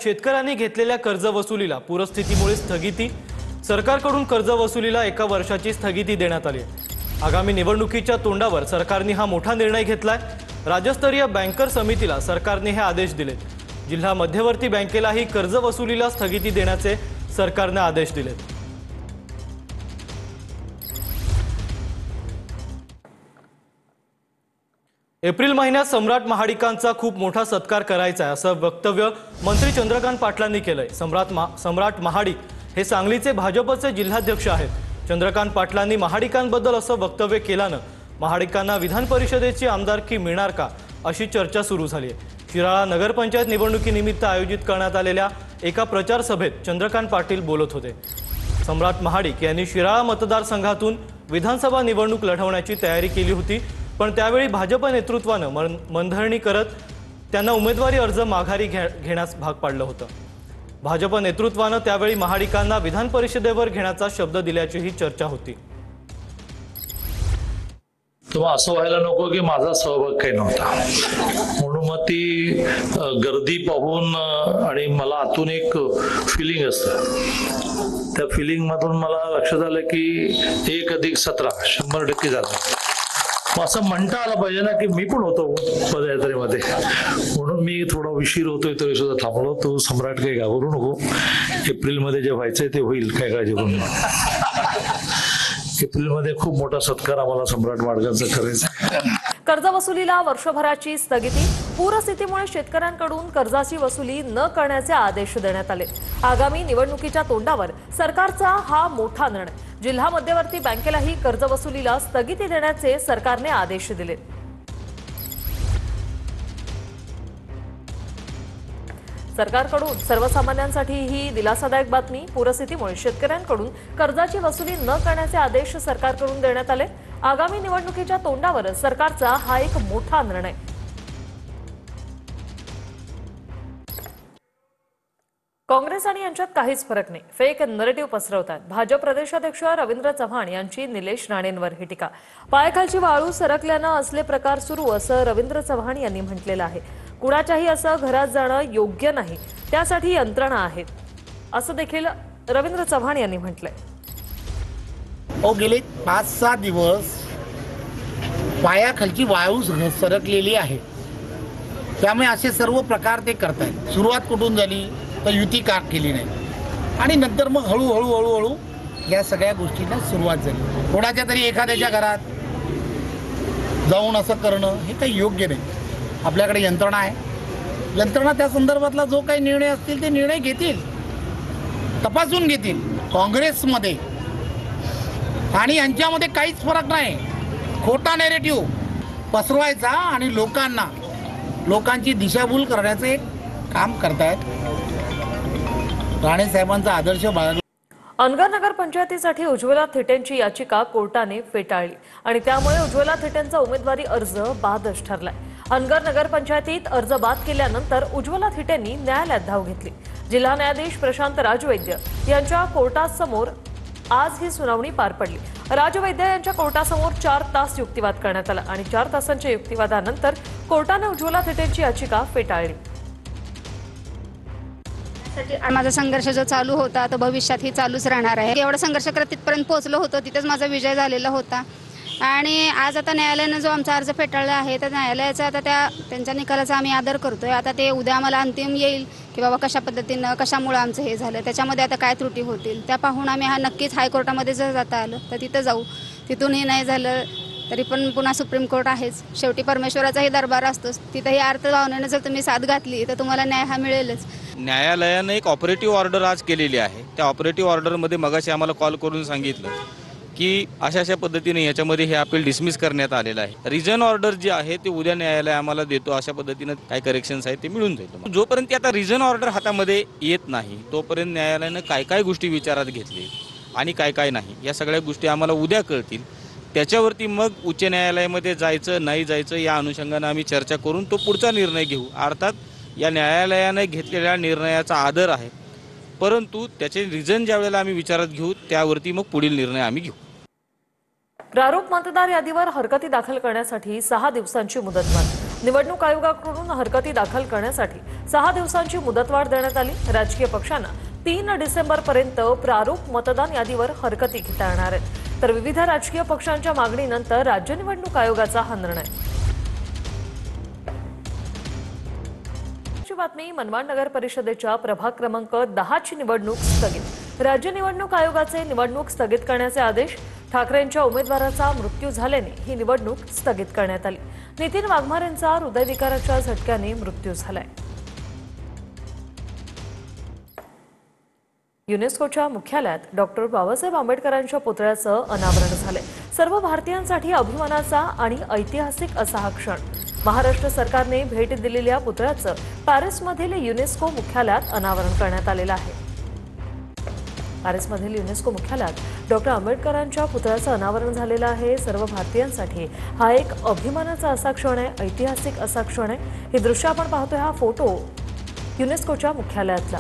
शेतकऱ्यांनी घेतलेल्या कर्जवसुलीला पूरस्थितीमुळे स्थगिती। सरकारकडून कर्जवसुलीला 1 वर्षाची स्थगिती देण्यात आली आहे। आगामी निवडणुकीच्या तोंडावर सरकारने हा मोठा निर्णय घेतलाय। राज्यस्तरीय बँकर समितीला सरकारने हे आदेश दिलेत। जिल्हा मध्यवर्ती बँकेलाही कर्जवसुलीला स्थगिती देण्याचे सरकारने आदेश दिलेत। एप्रिल महिन्यात सम्राट महाडिकांचा खूप मोठा सत्कार करायचा आहे असं वक्तव्य मंत्री चंद्रकांत पाटलांनी केलंय। सम्राट महाडिक हे सांगलीचे भाजपचे जिल्हाध्यक्ष आहेत। चंद्रकांत पाटलांनी महाडिकांबद्दल असं वक्तव्य केल्यानं महाडिकांना विधान परिषदेची आमदारकी मिळणार का अशी चर्चा सुरू झाली आहे। शिराळा नगरपंचायत निवडणुकीनिमित्त आयोजित करण्यात आलेल्या एका प्रचार सभेत चंद्रकांत पाटील बोलत होते। सम्राट महाडिक यांनी शिराळा मतदारसंघातून विधानसभा निवडणूक लढवण्याची तयारी केली होती, पण त्यावेळी भाजप नेतृत्वानं मनधरणी करत त्यांना उमेदवारी अर्ज माघारी घेण्यास भाग पाडलं होतं। भाजप नेतृत्वानं त्यावेळी महाडिकांना विधान परिषदेवर घेण्याचा शब्द दिल्याचीही चर्चा होती। तेव्हा असं व्हायला नको की माझा सहभाग काही नव्हता, म्हणून मग ती गर्दी पाहून आणि मला आतून एक फिलिंग असतं, त्या फिलिंग मधून मला लक्षात आलं की 1+17 100% झालं। असं म्हणता आलं पाहिजे ना की मी पण होतो पदयात्रेमध्ये, म्हणून मी थोडा उशीर होतोय तरी सुद्धा थांबलो। तो सम्राट काही घाबरू नको, एप्रिलमध्ये जे व्हायचंय ते होईल, काय काळजी करू नका। एप्रिलमध्ये खूप मोठा सत्कार आम्हाला सम्राट महाडिकांचा करायचा। कर्जवसुलीला वर्षभराची स्थगिती। पूरस्थितीमुळे शेतकऱ्यांकडून कर्जाची वसुली न करण्याचे आदेश देण्यात आले। आगामी निवडणुकीच्या तोंडावर सरकारचा हा मोठा निर्णय। जिल्हा मध्यवर्ती बँकेलाही कर्जवसुलीला स्थगिती देण्याचे सरकारने आदेश दिले। सरकारकडून सर्वसामान्यांसाठी ही दिलासादायक बातमी। पूरस्थितीमुळे शेतकऱ्यांकडून कर्जाची वसुली न करण्याचे आदेश सरकारकडून देण्यात आले। आगामी निवडणुकीच्या तोंडावर सरकारचा हा एक मोठा निर्णय। काँग्रेस आणि यांच्यात काहीच फरक नाही, फेक नरेटिव्ह पसरवतात। भाजप प्रदेशाध्यक्ष रवींद्र चव्हाण यांची निलेश राणेंवर ही टीका। पायाखालची वाळू सरकल्यानं असले प्रकार सुरू असं रवींद्र चव्हाण यांनी म्हटलेलं आहे। कुणाच्याही असं घरात जाणं योग्य नाही, त्यासाठी यंत्रणा आहेत असं देखील रवींद्र चव्हाण यांनी म्हटलंय। गेले 5-6 दिवस पायाखालची वाळू सरकलेली आहे, त्यामुळे असे सर्व प्रकार ते करतायत। सुरुवात कुठून झाली तर युती का केली नाही, आणि नंतर मग हळूहळू या सगळ्या गोष्टींना सुरुवात झाली। कोणाच्या तरी एखाद्याच्या घरात जाऊन असं करणं हे काही योग्य नाही। आपल्याकडे यंत्रणा आहे, यंत्रणा त्या संदर्भातला जो काही निर्णय असतील ते निर्णय घेतील, तपासून घेतील। काँग्रेसमध्ये आणि यांच्यामध्ये काहीच फरक नाही। खोटा नॅरेटिव्ह पसरवायचा आणि लोकांची दिशाभूल करण्याचं एक काम करतायत। राणे साहेबांचा आदर्श बाळगला। अनगर नगर पंचायतीसाठी उज्ज्वला थिटेंची याचिका कोर्टाने फेटाळली आणि त्यामुळे उज्ज्वला थिटेंचा उमेदवारी अर्ज बादच ठरलाय। अनगर नगर पंचायतीत अर्ज बाद केल्यानंतर उज्ज्वला थिटेंनी न्यायालयात धाव घेतली। जिल्हा न्यायाधीश प्रशांत राजवैद्य यांच्या कोर्टासमोर आज ही सुनावणी पार पडली। राजवैद्य यांच्या कोर्टासमोर 4 तास युक्तिवाद करण्यात आला आणि 4 तासांच्या युक्तिवादानंतर कोर्टाने उज्ज्वला थिटेंची याचिका फेटाळली। माझा संघर्ष जो चालू होता तो भविष्यातही चालूच राहणार आहे। एवढा संघर्ष करत तिथपर्यंत पोहोचलो होतो, तिथेच माझा विजय झालेला होता। आणि आज आता न्यायालयाने जो आमचा अर्ज फेटाळला आहे तर न्यायालयाचा आता त्यांच्या निकालाचा आम्ही आदर करतोय। आता ते उद्या आम्हाला अंतिम येईल की बाबा कशा पद्धतीनं कशामुळे आमचं हे झालं, त्याच्यामध्ये आता काय त्रुटी होतील त्या पाहून आम्ही नक्कीच हायकोर्टामध्ये जर जाता आलं तर तिथं जाऊ। तिथूनही नाही झालं तरी पण पुन्हा सुप्रीम कोर्ट आहेच, शेवटी परमेश्वराचाही दरबार असतोच। तिथंही अर्थभावनेने जर तुम्ही साथ घातली तर तुम्हाला न्याय हा मिळेलच। न्यायालयाने एक ऑपरेटिव्ह ऑर्डर आज केलेली आहे। त्या ऑपरेटिव्ह ऑर्डरमध्ये मगाशी आम्हाला कॉल करून सांगितलं की अशा पद्धतीने याच्यामध्ये हे अपील डिसमिस करण्यात आलेलं आहे। रिजन ऑर्डर जे आहे ते उद्या न्यायालय आम्हाला देतो, अशा पद्धतीने काय करेक्शन्स आहेत ते मिळून जाईल। जोपर्यंत आता रिजन ऑर्डर हातामध्ये येत नाही तोपर्यंत न्यायालयानं काय गोष्टी विचारात घेतली आणि काय नाही या सगळ्या गोष्टी आम्हाला उद्या कळतील। त्याच्यावरती मग उच्च न्यायालयामध्ये जायचं नाही जायचं या अनुषंगाने आम्ही चर्चा करून तो पुढचा निर्णय घेऊ। अर्थात या न्यायालयाने घेतलेल्या निर्णयाचा आदर आहे, परंतु त्याचे रिझन ज्या वेळेला आम्ही विचारात घेऊ त्यावरती मग पुढील निर्णय आम्ही घेऊ। प्रारूप मतदार यादीवर हरकती दाखल करण्यासाठी 6 दिवसांची मुदतवाढ। निवडणूक आयोगाकडून हरकती दाखल करण्यासाठी 6 दिवसांची मुदतवाढ देण्यात आली. राजकीय पक्षांना 3 डिसेंबरपर्यंत प्रारूप मतदान यादीवर हरकती घेता येणार आहेत. तर विविध राजकीय पक्षांच्या मागणीनंतर राज्य निवडणूक आयोगाचा हा निर्णय. बातमी. मनमाड नगर परिषदेच्या प्रभाग क्रमांक 10 ची निवडणूक स्थगित. राज्य निवडणूक आयोगाचे निवडणूक स्थगित करण्याचे आदेश. ठाकरेंच्या उमेदवाराचा मृत्यू झाल्याने ही निवडणूक स्थगित करण्यात आली. नितीन वाघमारेंचा हृदयविकाराच्या झटक्याने मृत्यू झालाय. युनेस्कोच्या मुख्यालयात डॉक्टर बाबासाहेब आंबेडकरांच्या पुतळ्याचं अनावरण झालंय. सर्व भारतीयांसाठी अभिमानाचा आणि ऐतिहासिक असा हा क्षण. महाराष्ट्र सरकारने भेट दिलेल्या पुतळ्याचं पॅरिसमधील युनेस्को मुख्यालयात अनावरण करण्यात आलेलं आहे. पॅरिसमधील युनेस्को मुख्यालयात डॉक्टर आंबेडकरांच्या पुतळ्याचं अनावरण झालेलं आहे. सर्व भारतीयांसाठी हा एक अभिमानाचा असा क्षण आहे, ऐतिहासिक असा क्षण आहे. हे दृश्य आपण पाहतोय, हा फोटो युनेस्कोच्या मुख्यालयातला.